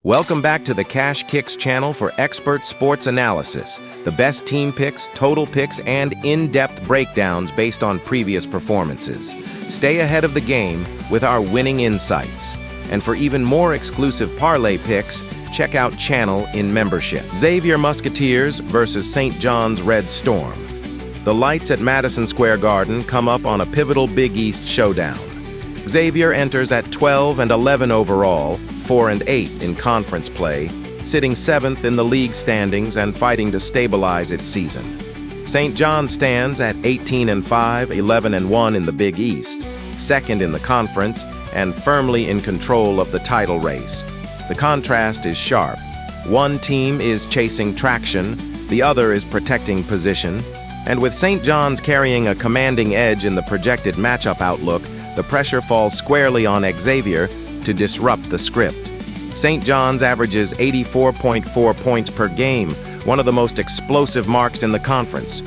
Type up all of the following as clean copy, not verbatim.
Welcome back to the Cash Kicks channel for expert sports analysis, the best team picks, total picks, and in-depth breakdowns based on previous performances. Stay ahead of the game with our winning insights. And for even more exclusive parlay picks, check out Channel in membership. Xavier Musketeers versus St. John's Red Storm. The lights at Madison Square Garden come up on a pivotal Big East showdown. Xavier enters at 12 and 11 overall, 4 and 8 in conference play, sitting 7th in the league standings and fighting to stabilize its season. St. John stands at 18 and 5, 11 and 1 in the Big East, 2nd in the conference, and firmly in control of the title race. The contrast is sharp. One team is chasing traction, the other is protecting position, and with St. John's carrying a commanding edge in the projected matchup outlook, the pressure falls squarely on Xavier to disrupt the script. St. John's averages 84.4 points per game, one of the most explosive marks in the conference.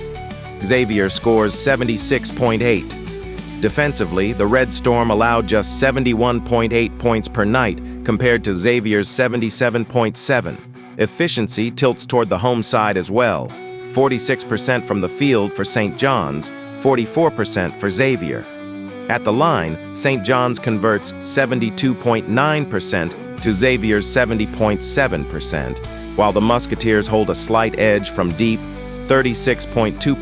Xavier scores 76.8. Defensively, the Red Storm allowed just 71.8 points per night compared to Xavier's 77.7. Efficiency tilts toward the home side as well. 46% from the field for St. John's, 44% for Xavier. At the line, St. John's converts 72.9% to Xavier's 70.7%, while the Musketeers hold a slight edge from deep, 36.2% to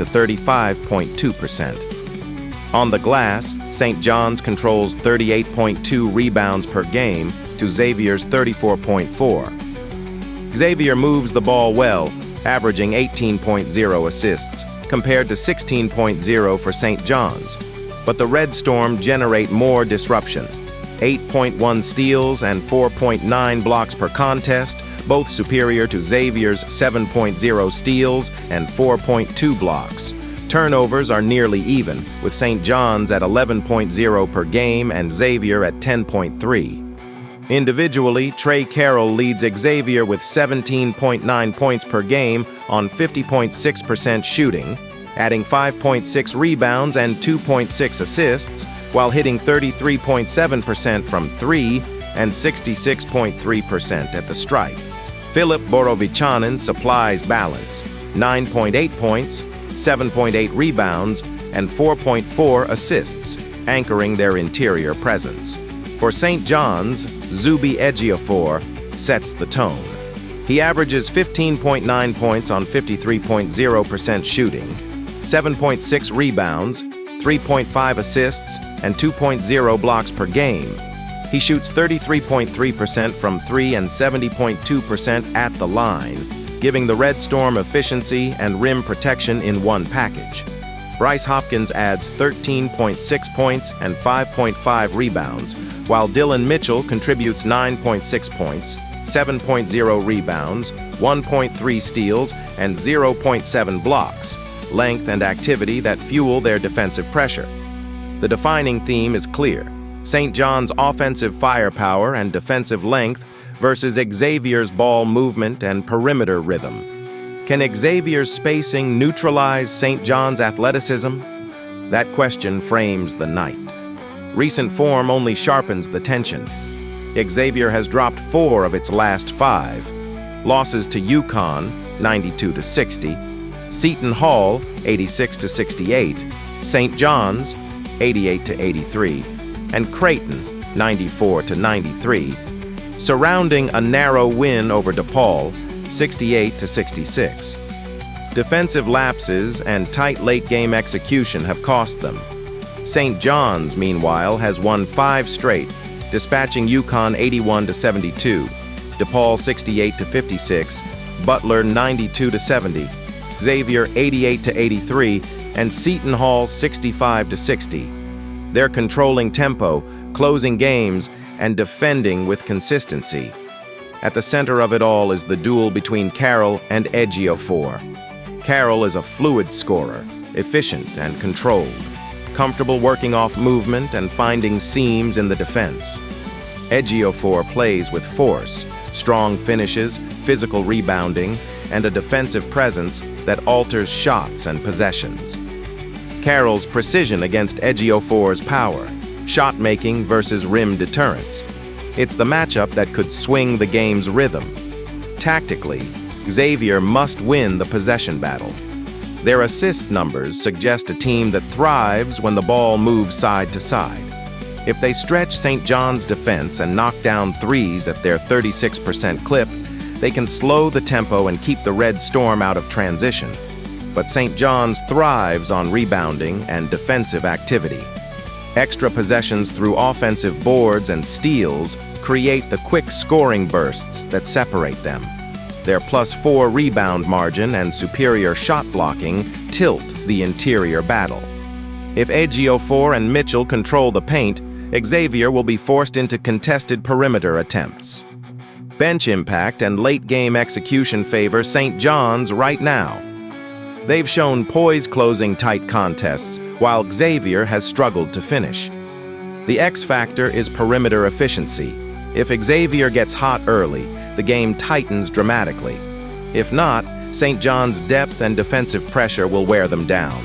35.2%. On the glass, St. John's controls 38.2 rebounds per game to Xavier's 34.4. Xavier moves the ball well, averaging 18.0 assists, compared to 16.0 for St. John's. But the Red Storm generate more disruption. 8.1 steals and 4.9 blocks per contest, both superior to Xavier's 7.0 steals and 4.2 blocks. Turnovers are nearly even, with St. John's at 11.0 per game and Xavier at 10.3. Individually, Trey Carroll leads Xavier with 17.9 points per game on 50.6% shooting, adding 5.6 rebounds and 2.6 assists, while hitting 33.7% from 3 and 66.3% at the stripe. Filip Borovichanin supplies balance, 9.8 points, 7.8 rebounds, and 4.4 assists, anchoring their interior presence. For St. John's, Zubi Ejiofor sets the tone. He averages 15.9 points on 53.0% shooting, 7.6 rebounds, 3.5 assists, and 2.0 blocks per game. He shoots 33.3% from 3 and 70.2% at the line, giving the Red Storm efficiency and rim protection in one package. Bryce Hopkins adds 13.6 points and 5.5 rebounds, while Dylan Mitchell contributes 9.6 points, 7.0 rebounds, 1.3 steals, and 0.7 blocks, length and activity that fuel their defensive pressure. The defining theme is clear: St. John's offensive firepower and defensive length versus Xavier's ball movement and perimeter rhythm. Can Xavier's spacing neutralize St. John's athleticism? That question frames the night. Recent form only sharpens the tension. Xavier has dropped 4 of its last 5. Losses to UConn, 92-60, Seton Hall, 86-68, St. John's, 88-83, and Creighton, 94-93, surrounding a narrow win over DePaul, 68-66. Defensive lapses and tight late-game execution have cost them. St. John's, meanwhile, has won 5 straight, dispatching UConn 81-72, DePaul 68-56, Butler 92-70, Xavier 88-83, and Seton Hall 65-60. They're controlling tempo, closing games, and defending with consistency. At the center of it all is the duel between Carroll and Ejiofor. Carroll is a fluid scorer, efficient and controlled, comfortable working off movement and finding seams in the defense. Ejiofor plays with force, strong finishes, physical rebounding, and a defensive presence that alters shots and possessions. Carroll's precision against Ejiofor's power, shot-making versus rim deterrence. It's the matchup that could swing the game's rhythm. Tactically, Xavier must win the possession battle. Their assist numbers suggest a team that thrives when the ball moves side to side. If they stretch St. John's defense and knock down threes at their 36% clip, they can slow the tempo and keep the Red Storm out of transition. But St. John's thrives on rebounding and defensive activity. Extra possessions through offensive boards and steals create the quick scoring bursts that separate them. Their +4 rebound margin and superior shot blocking tilt the interior battle. If Ejiofor and Mitchell control the paint, Xavier will be forced into contested perimeter attempts. Bench impact and late-game execution favor St. John's right now. They've shown poise closing tight contests, while Xavier has struggled to finish. The X factor is perimeter efficiency. If Xavier gets hot early, the game tightens dramatically. If not, St. John's depth and defensive pressure will wear them down.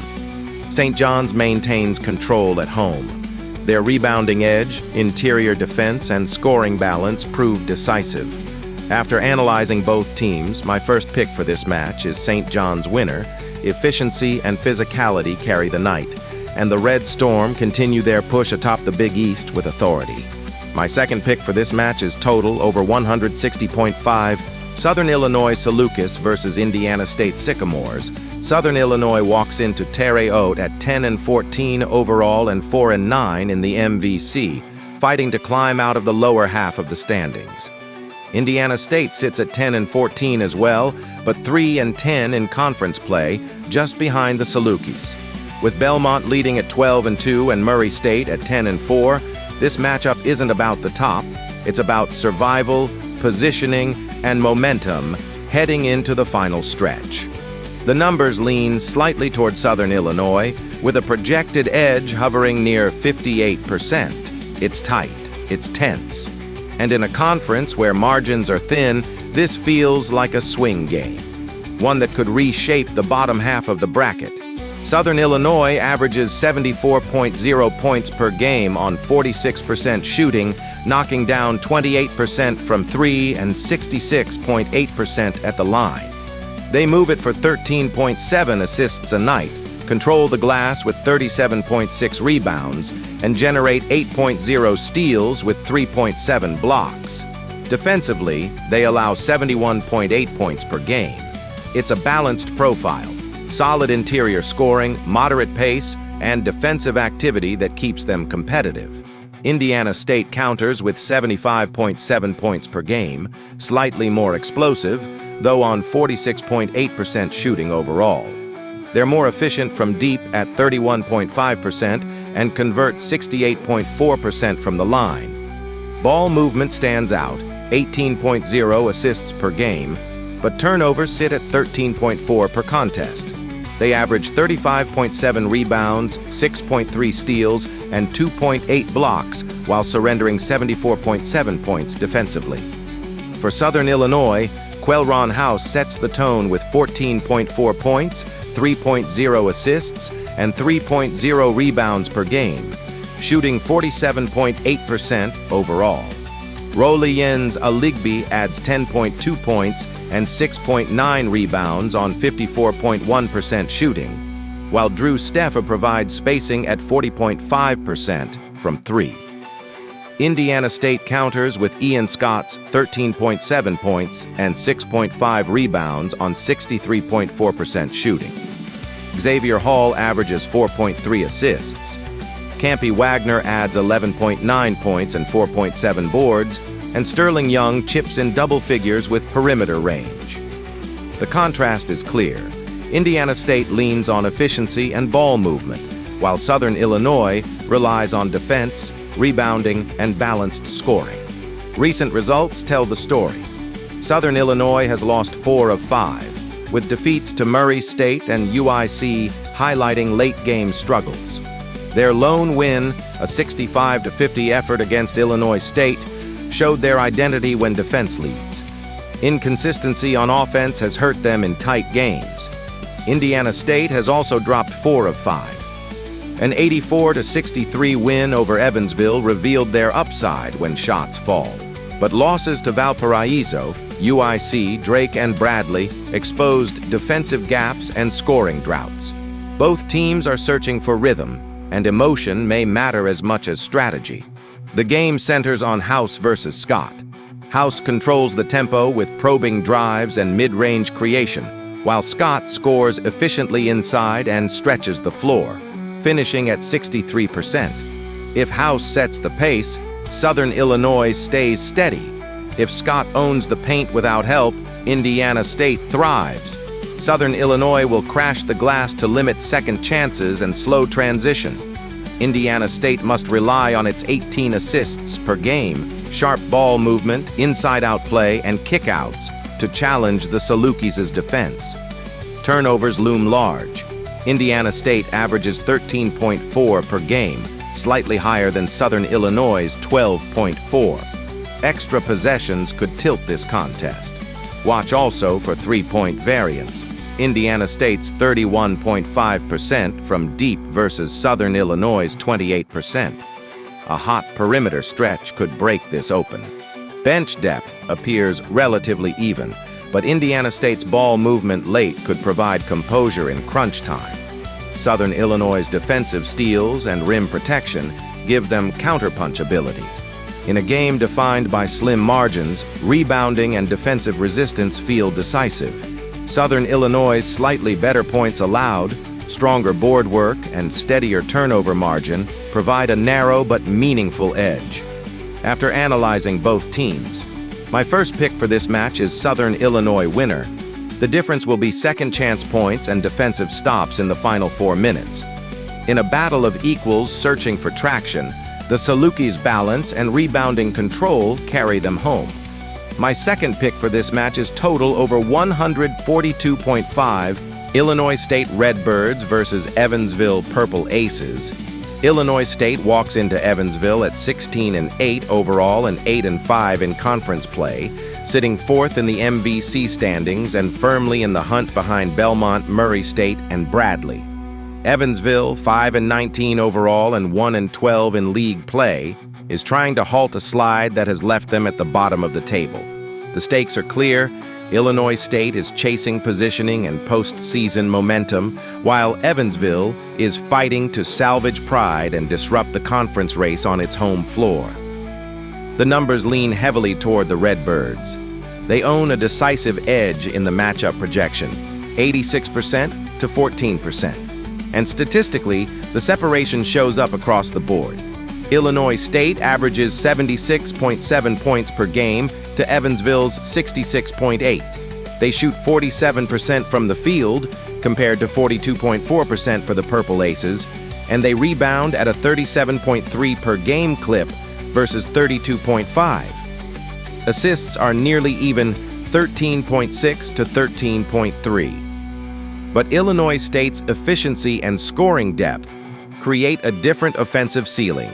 St. John's maintains control at home. Their rebounding edge, interior defense, and scoring balance prove decisive. After analyzing both teams, my first pick for this match is St. John's winner. Efficiency and physicality carry the night, and the Red Storm continue their push atop the Big East with authority. My second pick for this match is total over 160.5, Southern Illinois Salukis versus Indiana State Sycamores. Southern Illinois walks into Terre Haute at 10-14 overall and 4-9 in the MVC, fighting to climb out of the lower half of the standings. Indiana State sits at 10-14 as well, but 3-10 in conference play, just behind the Salukis. With Belmont leading at 12-2 and Murray State at 10-4, this matchup isn't about the top. It's about survival, positioning, and momentum heading into the final stretch. The numbers lean slightly toward Southern Illinois, with a projected edge hovering near 58%. It's tight, it's tense. And in a conference where margins are thin, this feels like a swing game, one that could reshape the bottom half of the bracket. Southern Illinois averages 74.0 points per game on 46% shooting, knocking down 28% from three and 66.8% at the line. They move it for 13.7 assists a night, control the glass with 37.6 rebounds, and generate 8.0 steals with 3.7 blocks. Defensively, they allow 71.8 points per game. It's a balanced profile, solid interior scoring, moderate pace, and defensive activity that keeps them competitive. Indiana State counters with 75.7 points per game, slightly more explosive, though on 46.8% shooting overall. They're more efficient from deep at 31.5% and convert 68.4% from the line. Ball movement stands out, 18.0 assists per game, but turnovers sit at 13.4 per contest. They average 35.7 rebounds, 6.3 steals, and 2.8 blocks while surrendering 74.7 points defensively. For Southern Illinois, Quelron House sets the tone with 14.4 points, 3.0 assists, and 3.0 rebounds per game, shooting 47.8% overall. Rolliens Aligby adds 10.2 points and 6.9 rebounds on 54.1% shooting, while Drew Steffa provides spacing at 40.5% from three. Indiana State counters with Ian Scott's 13.7 points and 6.5 rebounds on 63.4% shooting. Xavier Hall averages 4.3 assists. Campy Wagner adds 11.9 points and 4.7 boards, and Sterling Young chips in double figures with perimeter range. The contrast is clear. Indiana State leans on efficiency and ball movement, while Southern Illinois relies on defense, rebounding, and balanced scoring. Recent results tell the story. Southern Illinois has lost 4 of 5, with defeats to Murray State and UIC highlighting late-game struggles. Their lone win, a 65-50 effort against Illinois State, showed their identity when defense leads. Inconsistency on offense has hurt them in tight games. Indiana State has also dropped 4 of 5. An 84-63 win over Evansville revealed their upside when shots fall. But losses to Valparaiso, UIC, Drake, and Bradley exposed defensive gaps and scoring droughts. Both teams are searching for rhythm, and emotion may matter as much as strategy. The game centers on House versus Scott. House controls the tempo with probing drives and mid-range creation, while Scott scores efficiently inside and stretches the floor, finishing at 63%. If House sets the pace, Southern Illinois stays steady. If Scott owns the paint without help, Indiana State thrives. Southern Illinois will crash the glass to limit second chances and slow transition. Indiana State must rely on its 18 assists per game, sharp ball movement, inside-out play, and kickouts to challenge the Salukis' defense. Turnovers loom large. Indiana State averages 13.4 per game, slightly higher than Southern Illinois' 12.4. Extra possessions could tilt this contest. Watch also for three-point variance. Indiana State's 31.5% from deep versus Southern Illinois' 28%. A hot perimeter stretch could break this open. Bench depth appears relatively even, but Indiana State's ball movement late could provide composure in crunch time. Southern Illinois' defensive steals and rim protection give them counterpunch ability. In a game defined by slim margins, rebounding and defensive resistance feel decisive. Southern Illinois' slightly better points allowed, stronger board work, and steadier turnover margin provide a narrow but meaningful edge. After analyzing both teams, my first pick for this match is Southern Illinois winner. The difference will be second chance points and defensive stops in the final 4 minutes. In a battle of equals searching for traction, the Salukis' balance and rebounding control carry them home. My second pick for this match is total over 142.5, Illinois State Redbirds versus Evansville Purple Aces. Illinois State walks into Evansville at 16-8 overall and 8-5 in conference play, sitting fourth in the MVC standings and firmly in the hunt behind Belmont, Murray State, and Bradley. Evansville, 5-19 overall and 1-12 in league play, is trying to halt a slide that has left them at the bottom of the table. The stakes are clear. Illinois State is chasing positioning and postseason momentum, while Evansville is fighting to salvage pride and disrupt the conference race on its home floor. The numbers lean heavily toward the Redbirds. They own a decisive edge in the matchup projection, 86% to 14%. And statistically, the separation shows up across the board. Illinois State averages 76.7 points per game to Evansville's 66.8. They shoot 47% from the field, compared to 42.4% for the Purple Aces, and they rebound at a 37.3 per game clip versus 32.5. Assists are nearly even, 13.6 to 13.3. But Illinois State's efficiency and scoring depth create a different offensive ceiling.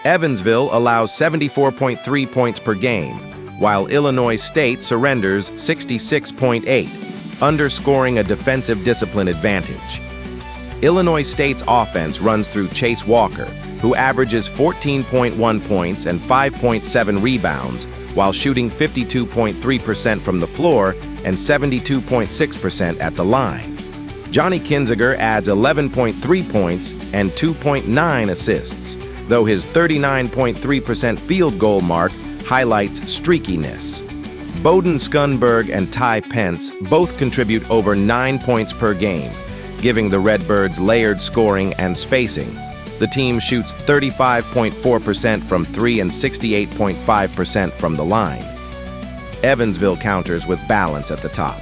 Evansville allows 74.3 points per game, while Illinois State surrenders 66.8, underscoring a defensive discipline advantage. Illinois State's offense runs through Chase Walker, who averages 14.1 points and 5.7 rebounds, while shooting 52.3% from the floor and 72.6% at the line. Johnny Kinziger adds 11.3 points and 2.9 assists, though his 39.3% field goal mark highlights streakiness. Bowden Skunberg and Ty Pence both contribute over 9 points per game, giving the Redbirds layered scoring and spacing. The team shoots 35.4% from 3 and 68.5% from the line. Evansville counters with balance at the top.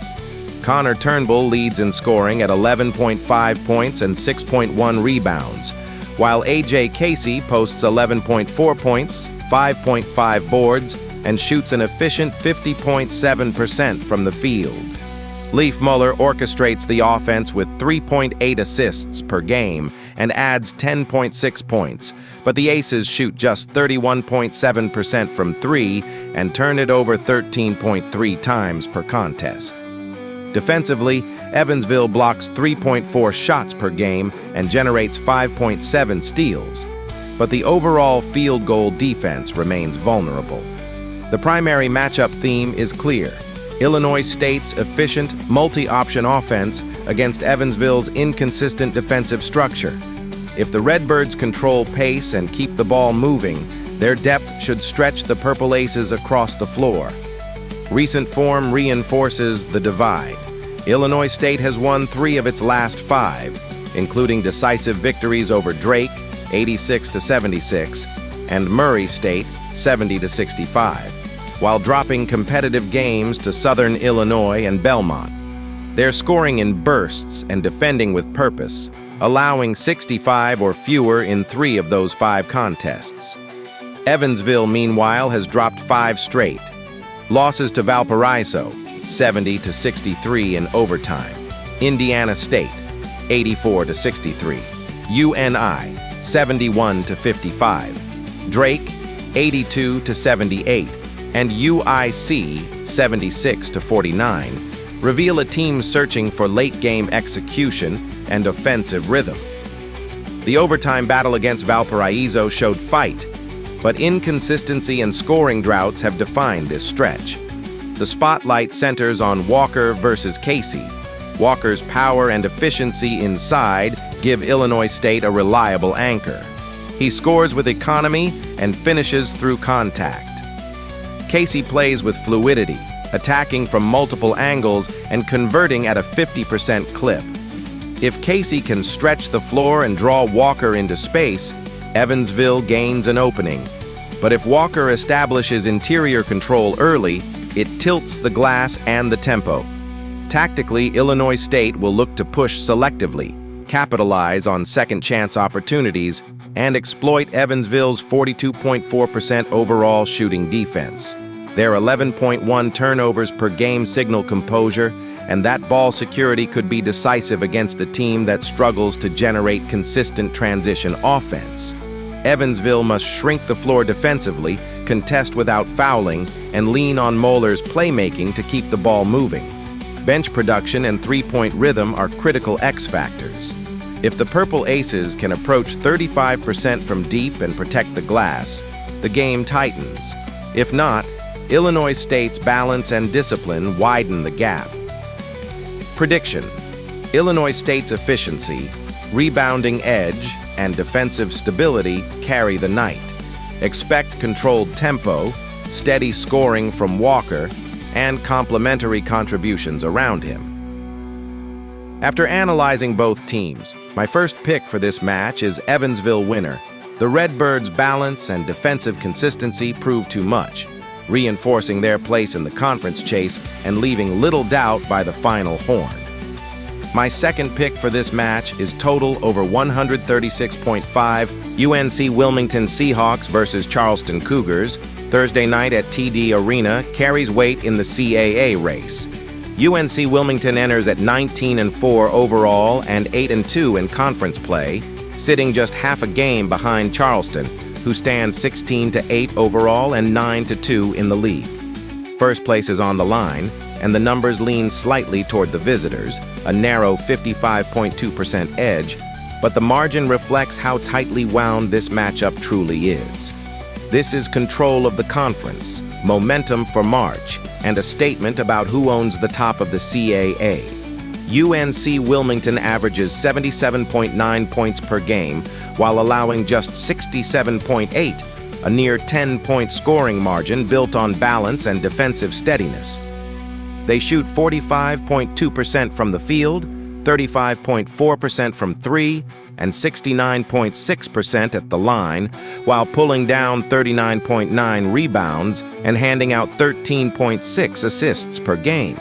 Connor Turnbull leads in scoring at 11.5 points and 6.1 rebounds, while A.J. Casey posts 11.4 points, 5.5 boards, and shoots an efficient 50.7% from the field. Leif Muller orchestrates the offense with 3.8 assists per game and adds 10.6 points, but the Aces shoot just 31.7% from 3 and turn it over 13.3 times per contest. Defensively, Evansville blocks 3.4 shots per game and generates 5.7 steals, but the overall field goal defense remains vulnerable. The primary matchup theme is clear: Illinois State's efficient, multi-option offense against Evansville's inconsistent defensive structure. If the Redbirds control pace and keep the ball moving, their depth should stretch the Purple Aces across the floor. Recent form reinforces the divide. Illinois State has won 3 of its last 5, including decisive victories over Drake, 86-76, and Murray State, 70-65, while dropping competitive games to Southern Illinois and Belmont. They're scoring in bursts and defending with purpose, allowing 65 or fewer in 3 of those 5 contests. Evansville, meanwhile, has dropped 5 straight. Losses to Valparaiso, 70-63 in overtime. Indiana State, 84-63. UNI, 71-55. Drake, 82-78. And UIC, 76-49, reveal a team searching for late-game execution and offensive rhythm. The overtime battle against Valparaiso showed fight, but inconsistency and scoring droughts have defined this stretch. The spotlight centers on Walker versus Casey. Walker's power and efficiency inside give Illinois State a reliable anchor. He scores with economy and finishes through contact. Casey plays with fluidity, attacking from multiple angles and converting at a 50% clip. If Casey can stretch the floor and draw Walker into space, Evansville gains an opening. But if Walker establishes interior control early, it tilts the glass and the tempo. Tactically, Illinois State will look to push selectively, capitalize on second-chance opportunities, and exploit Evansville's 42.4% overall shooting defense. Their 11.1 turnovers per game signal composure, and that ball security could be decisive against a team that struggles to generate consistent transition offense. Evansville must shrink the floor defensively, contest without fouling, and lean on Moeller's playmaking to keep the ball moving. Bench production and three-point rhythm are critical X factors. If the Purple Aces can approach 35% from deep and protect the glass, the game tightens. If not, Illinois State's balance and discipline widen the gap. Prediction: Illinois State's efficiency, rebounding edge, and defensive stability carry the night. Expect controlled tempo, steady scoring from Walker, and complementary contributions around him. After analyzing both teams, my first pick for this match is Evansville winner. The Redbirds' balance and defensive consistency prove too much, reinforcing their place in the conference chase and leaving little doubt by the final horn. My second pick for this match is total over 136.5 UNC Wilmington Seahawks versus Charleston Cougars, Thursday night at TD Arena, carries weight in the CAA race. UNC Wilmington enters at 19-4 overall and 8-2 in conference play, sitting just half a game behind Charleston, who stands 16-8 overall and 9-2 in the league. First place is on the line, and the numbers lean slightly toward the visitors, a narrow 55.2% edge, but the margin reflects how tightly wound this matchup truly is. This is control of the conference, momentum for March, and a statement about who owns the top of the CAA. UNC Wilmington averages 77.9 points per game, while allowing just 67.8, a near 10-point scoring margin built on balance and defensive steadiness. They shoot 45.2% from the field, 35.4% from 3, and 69.6% at the line, while pulling down 39.9 rebounds and handing out 13.6 assists per game.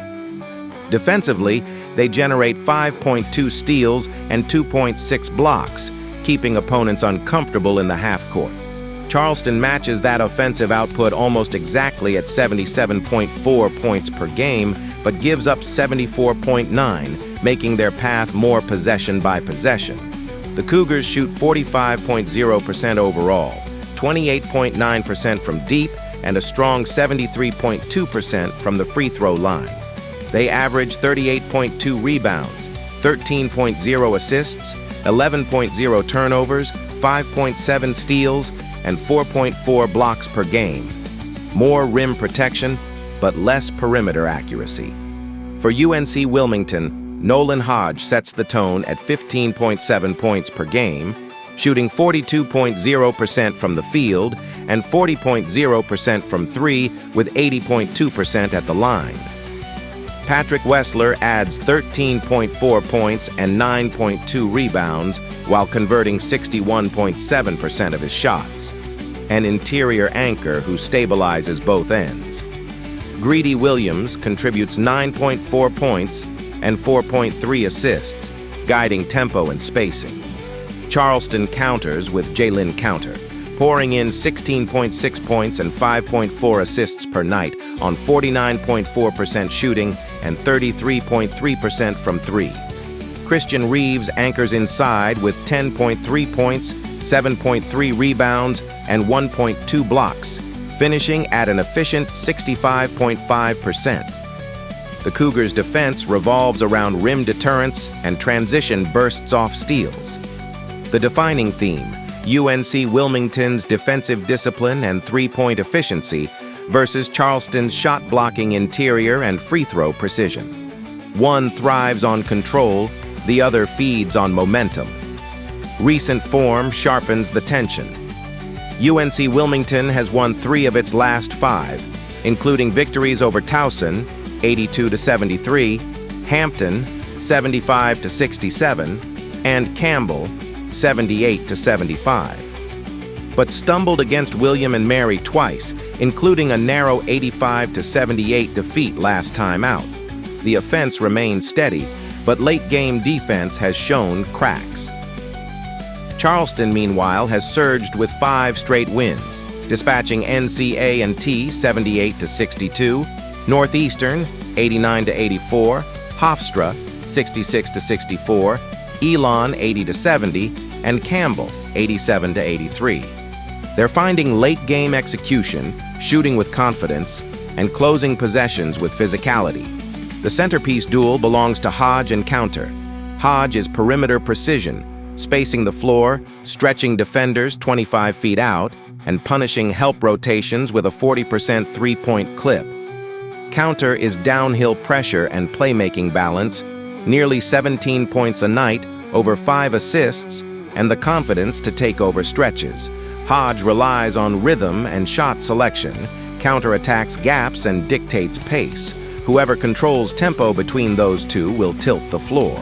Defensively, they generate 5.2 steals and 2.6 blocks, keeping opponents uncomfortable in the half-court. Charleston matches that offensive output almost exactly at 77.4 points per game, but gives up 74.9, making their path more possession by possession. The Cougars shoot 45.0% overall, 28.9% from deep, and a strong 73.2% from the free throw line. They average 38.2 rebounds, 13.0 assists, 11.0 turnovers, 5.7 steals, and 4.4 blocks per game. More rim protection, but less perimeter accuracy. For UNC Wilmington, Nolan Hodge sets the tone at 15.7 points per game, shooting 42.0% from the field and 40.0% from three, with 80.2% at the line. Patrick Wessler adds 13.4 points and 9.2 rebounds while converting 61.7% of his shots, an interior anchor who stabilizes both ends. Greedy Williams contributes 9.4 points and 4.3 assists, guiding tempo and spacing. Charleston counters with Jalen Counter, pouring in 16.6 points and 5.4 assists per night on 49.4% shooting and 33.3% from three. Christian Reeves anchors inside with 10.3 points, 7.3 rebounds, and 1.2 blocks, finishing at an efficient 65.5%. The Cougars' defense revolves around rim deterrence and transition bursts off steals. The defining theme, UNC Wilmington's defensive discipline and three-point efficiency versus Charleston's shot-blocking interior and free-throw precision. One thrives on control, the other feeds on momentum. Recent form sharpens the tension. UNC Wilmington has won 3 of its last 5, including victories over Towson, 82-73, Hampton, 75-67, and Campbell, 78-75. But stumbled against William and Mary twice, including a narrow 85-78 defeat last time out. The offense remains steady, but late-game defense has shown cracks. Charleston, meanwhile, has surged with 5 straight wins, dispatching NCAAB 78-62, Northeastern 89-84, Hofstra 66-64, Elon 80-70, and Campbell 87-83. They're finding late-game execution, shooting with confidence, and closing possessions with physicality. The centerpiece duel belongs to Hodge and Counter. Hodge is perimeter precision, spacing the floor, stretching defenders 25 feet out, and punishing help rotations with a 40% three-point clip. Counter is downhill pressure and playmaking balance, nearly 17 points a night, over 5 assists, and the confidence to take over stretches. Hodge relies on rhythm and shot selection, counterattacks gaps, and dictates pace. Whoever controls tempo between those two will tilt the floor.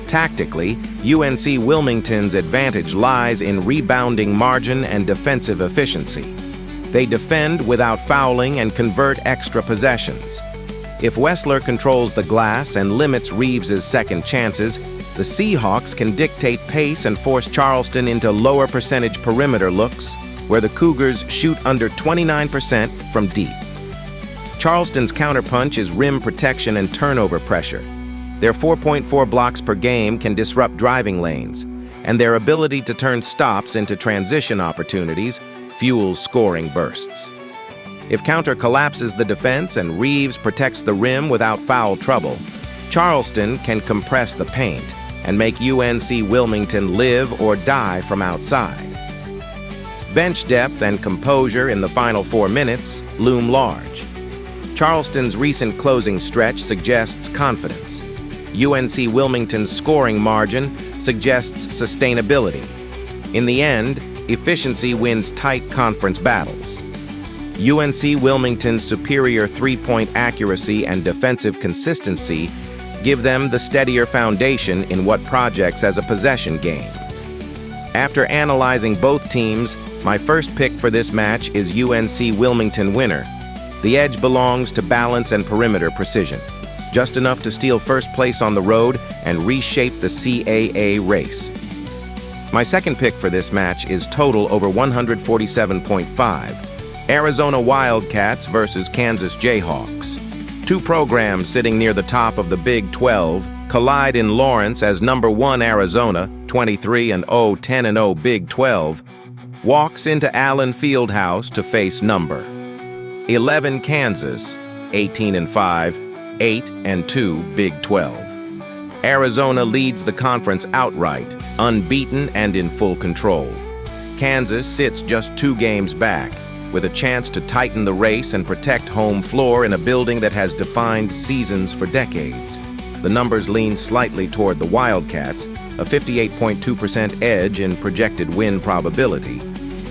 Tactically, UNC Wilmington's advantage lies in rebounding margin and defensive efficiency. They defend without fouling and convert extra possessions. If Wessler controls the glass and limits Reeves's second chances, the Seahawks can dictate pace and force Charleston into lower percentage perimeter looks, where the Cougars shoot under 29% from deep. Charleston's counterpunch is rim protection and turnover pressure. Their 4.4 blocks per game can disrupt driving lanes, and their ability to turn stops into transition opportunities fuels scoring bursts. If Counter collapses the defense and Reeves protects the rim without foul trouble, Charleston can compress the paint and make UNC Wilmington live or die from outside. Bench depth and composure in the final 4 minutes loom large. Charleston's recent closing stretch suggests confidence. UNC Wilmington's scoring margin suggests sustainability. In the end, efficiency wins tight conference battles. UNC Wilmington's superior three-point accuracy and defensive consistency give them the steadier foundation in what projects as a possession game. After analyzing both teams, my first pick for this match is UNC Wilmington winner. The edge belongs to balance and perimeter precision, just enough to steal first place on the road and reshape the CAA race. My second pick for this match is total over 147.5. Arizona Wildcats versus Kansas Jayhawks. 2 programs sitting near the top of the Big 12 collide in Lawrence as number 1 Arizona, 23-0, 10-0 Big 12, walks into Allen Fieldhouse to face number 11 Kansas, 18-5, 8-2 Big 12. Arizona leads the conference outright, unbeaten and in full control. Kansas sits just 2 games back, with a chance to tighten the race and protect home floor in a building that has defined seasons for decades. The numbers lean slightly toward the Wildcats, a 58.2% edge in projected win probability.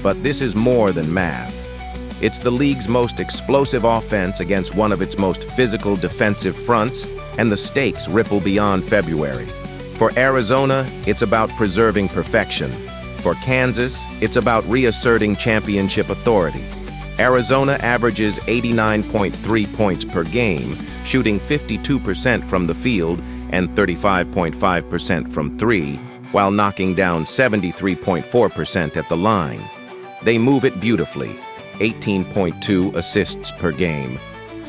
But this is more than math. It's the league's most explosive offense against one of its most physical defensive fronts, and the stakes ripple beyond February. For Arizona, it's about preserving perfection. For Kansas, it's about reasserting championship authority. Arizona averages 89.3 points per game, shooting 52% from the field and 35.5% from 3, while knocking down 73.4% at the line. They move it beautifully, 18.2 assists per game,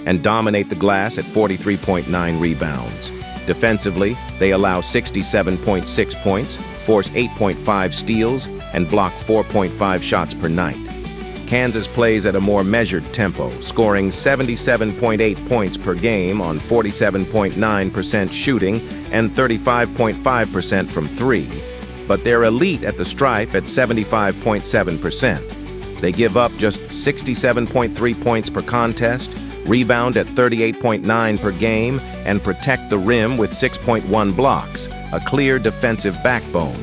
and dominate the glass at 43.9 rebounds. Defensively, they allow 67.6 points, force 8.5 steals, and block 4.5 shots per night. Kansas plays at a more measured tempo, scoring 77.8 points per game on 47.9% shooting and 35.5% from 3. But they're elite at the stripe at 75.7%. They give up just 67.3 points per contest, rebound at 38.9 per game, and protect the rim with 6.1 blocks, a clear defensive backbone.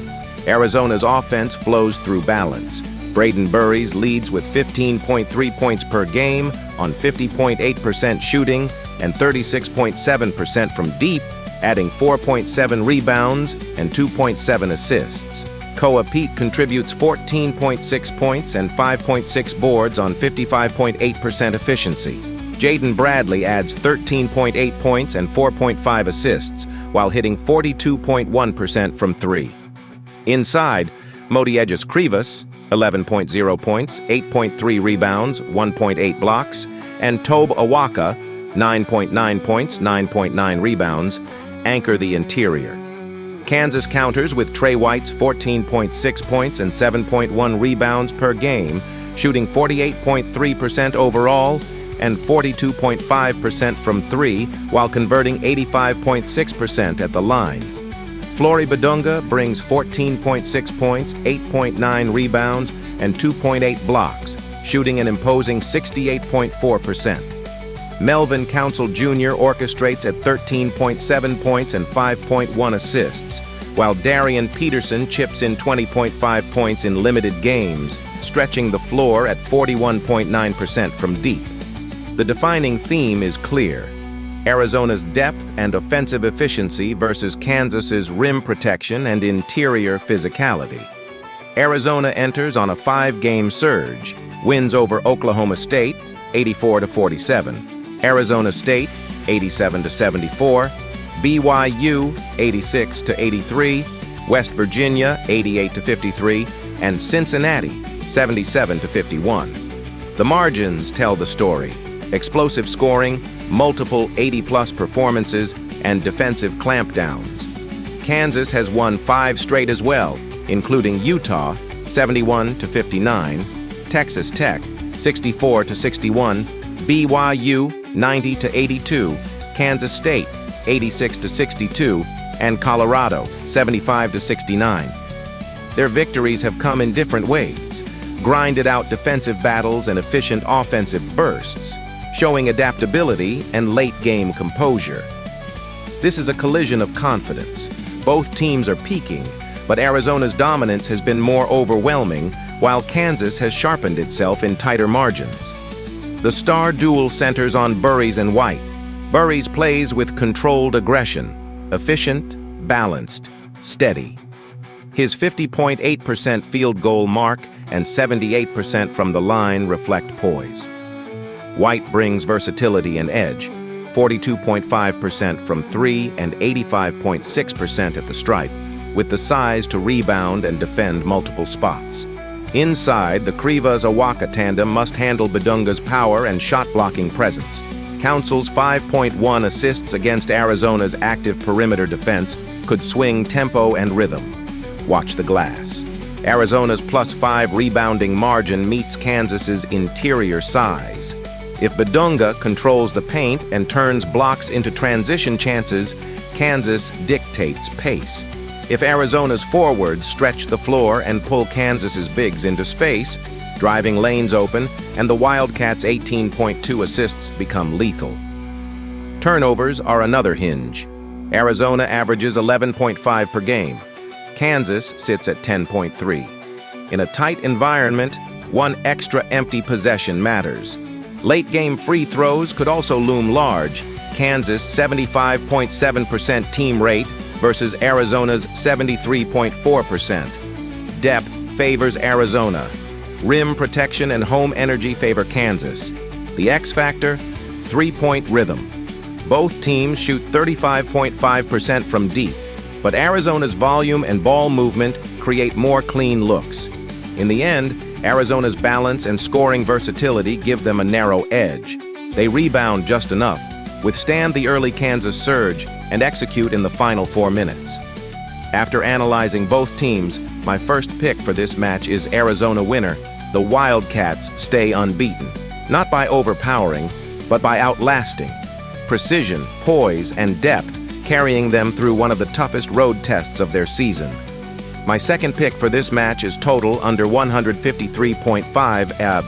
Arizona's offense flows through balance. Braden Burries leads with 15.3 points per game on 50.8% shooting and 36.7% from deep, adding 4.7 rebounds and 2.7 assists. Koa Pete contributes 14.6 points and 5.6 boards on 55.8% efficiency. Jaden Bradley adds 13.8 points and 4.5 assists, while hitting 42.1% from 3. Inside, Motiejas Krivas, 11.0 points, 8.3 rebounds, 1.8 blocks, and Tobe Awaka, 9.9 points, 9.9 rebounds, anchor the interior. Kansas counters with Trey White's 14.6 points and 7.1 rebounds per game, shooting 48.3% overall and 42.5% from 3, while converting 85.6% at the line. Flory Badunga brings 14.6 points, 8.9 rebounds, and 2.8 blocks, shooting an imposing 68.4%. Melvin Council Jr. orchestrates at 13.7 points and 5.1 assists, while Darian Peterson chips in 20.5 points in limited games, stretching the floor at 41.9% from deep. The defining theme is clear: Arizona's depth and offensive efficiency versus Kansas's rim protection and interior physicality. Arizona enters on a 5-game surge, wins over Oklahoma State, 84-47, Arizona State, 87-74, BYU, 86-83, West Virginia, 88-53, and Cincinnati, 77-51. The margins tell the story: explosive scoring, multiple 80-plus performances, and defensive clampdowns. Kansas has won 5 straight as well, including Utah, 71-59, Texas Tech, 64-61, BYU, 90-82, Kansas State, 86-62, and Colorado, 75-69. Their victories have come in different ways: grinded out defensive battles and efficient offensive bursts, showing adaptability and late-game composure. This is a collision of confidence. Both teams are peaking, but Arizona's dominance has been more overwhelming, while Kansas has sharpened itself in tighter margins. The star duel centers on Burries and White. Burries plays with controlled aggression, efficient, balanced, steady. His 50.8% field goal mark and 78% from the line reflect poise. White brings versatility and edge, 42.5% from 3 and 85.6% at the stripe, with the size to rebound and defend multiple spots. Inside, the Krivas-Awaka tandem must handle Badunga's power and shot-blocking presence. Council's 5.1 assists against Arizona's active perimeter defense could swing tempo and rhythm. Watch the glass. Arizona's +5 rebounding margin meets Kansas's interior size. If Badunga controls the paint and turns blocks into transition chances, Kansas dictates pace. If Arizona's forwards stretch the floor and pull Kansas's bigs into space, driving lanes open, and the Wildcats' 18.2 assists become lethal. Turnovers are another hinge. Arizona averages 11.5 per game. Kansas sits at 10.3. In a tight environment, one extra empty possession matters. Late-game free throws could also loom large. Kansas' 75.7% team rate versus Arizona's 73.4%. Depth favors Arizona. Rim protection and home energy favor Kansas. The X factor, three-point rhythm. Both teams shoot 35.5% from deep, but Arizona's volume and ball movement create more clean looks. In the end, Arizona's balance and scoring versatility give them a narrow edge. They rebound just enough, withstand the early Kansas surge, and execute in the final 4 minutes. After analyzing both teams, my first pick for this match is Arizona winner. The Wildcats stay unbeaten, not by overpowering, but by outlasting. Precision, poise, and depth carrying them through one of the toughest road tests of their season. My second pick for this match is total under 153.5 AB.